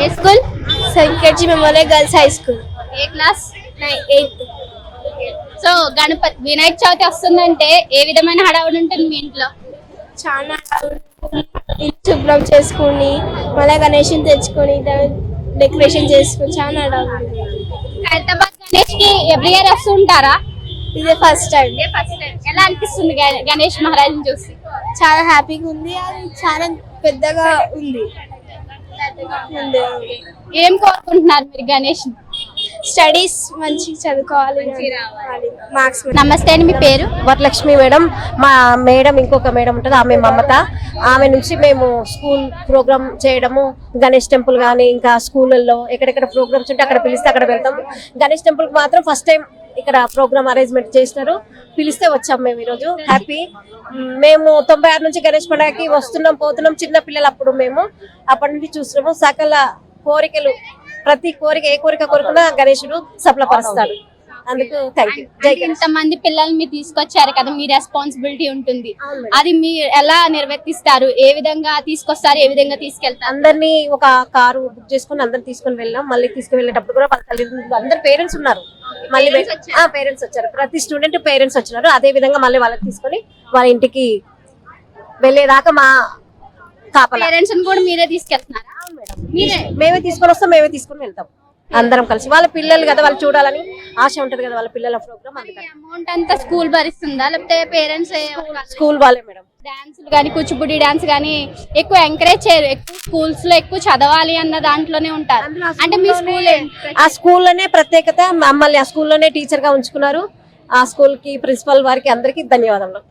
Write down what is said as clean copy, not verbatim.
ఏ school? సంకేజీ memorial girls high school. ఏ class? 8th. So Ganapati Vinayaka Chavithi వస్తుందంటే ఏ విధమైన హడావుడి ఉంటుంది మీ ఇంట్లో? చాలా ఇల్లు శుభ్రం చేసుకుని మళ్ళీ గణేష్ని తెచ్చుకొని డెకరేషన్ చేసుకుని చాలా హైదరాబాద్ గణేష్ కి ఎవ్రీ ఇయర్ వస్తూ ఉంటారా? ఇదే ఫస్ట్ టైం. ఎలా అనిపిస్తుంది గణేష్ మహారాజ్ని చూసి? చాలా హ్యాపీగా ఉంది. అది చాలా పెద్దగా ఉంది. ఏం కోరుకుంటున్నారు మీరు గణేష్? స్టడీస్ మంచిగా చదువుకోవాలి, మార్క్స్. నమస్తే అండి, మీ పేరు? వరలక్ష్మి మేడం. మా మేడం ఇంకొక మేడం ఉంటుంది, ఆమె మమత. ఆమె నుంచి మేము స్కూల్ ప్రోగ్రామ్ చేయడము, గణేష్ టెంపుల్ కానీ ఇంకా స్కూళ్ళల్లో ఎక్కడెక్కడ ప్రోగ్రామ్స్ ఉంటే అక్కడ పిలిస్తే అక్కడ వెళ్తాము. గణేష్ టెంపుల్ కి మాత్రం ఫస్ట్ టైం ఇక్కడ ప్రోగ్రామ్ అరేంజ్మెంట్ చేసినారు, పిలిస్తే వచ్చాం మేము ఈరోజు. హ్యాపీ. మేము 96 నుంచి గణేష్ పండుగకి వస్తున్నాం పోతున్నాం. చిన్న పిల్లలు అప్పుడు మేము అప్పటి నుంచి చూస్తున్నాము. సకల కోరికలు, ప్రతి కోరిక ఏ కోరిక కోరుకున్నా గణేశుడు సఫలపరుస్తాడు. అందుకు థ్యాంక్ యూ. ఇంతమంది పిల్లల్ని మీరు తీసుకొచ్చారు కదా, మీ రెస్పాన్సిబిలిటీ ఉంటుంది, అది మీరు ఎలా నిర్వర్తిస్తారు? ఏ విధంగా తీసుకొస్తారు, ఏ విధంగా తీసుకెళ్తారు? అందరినీ ఒక కారు బుక్ చేసుకుని అందరిని తీసుకుని వెళ్ళాం. మళ్ళీ తీసుకువెళ్ళేటప్పుడు కూడా వాళ్ళ తల్లిదండ్రులు అందరు పేరెంట్స్ ఉన్నారు. మళ్ళీ పేరెంట్స్ వచ్చారు, ప్రతి స్టూడెంట్ పేరెంట్స్ వచ్చినారు. అదే విధంగా మళ్ళీ వాళ్ళకి తీసుకొని వాళ్ళ ఇంటికి వెళ్ళేదాకా మా కాపలా. పేరెంట్స్ కూడా మీరే తీసుకెళ్తున్నారా? మేమే తీసుకొని వస్తాం, మేమే తీసుకొని వెళ్తాం. అందరం కలిసి. వాళ్ళ పిల్లలు కదా, వాళ్ళు చూడాలని ఆశ ఉంటది కదా వాళ్ళ పిల్లల ప్రోగ్రామ్. అమౌంట్ అంతా స్కూల్ భరిస్తుందా లేకపోతే పేరెంట్స్? స్కూల్ వాళ్ళే మేడం. డాన్సులు కానీ కూచిపూడి డాన్స్ కానీ ఎక్కువ ఎంకరేజ్ చేయరు. ఎక్కువ స్కూల్స్ లో ఎక్కువ చదవాలి అన్న దాంట్లోనే ఉంటారు. అంటే మీ స్కూల్ ఆ స్కూల్లోనే ప్రత్యేకత. మమ్మల్ని ఆ స్కూల్లోనే టీచర్ గా ఉంచుకున్నారు. ఆ స్కూల్ కి ప్రిన్సిపల్ వారికి అందరికీ ధన్యవాదాలు.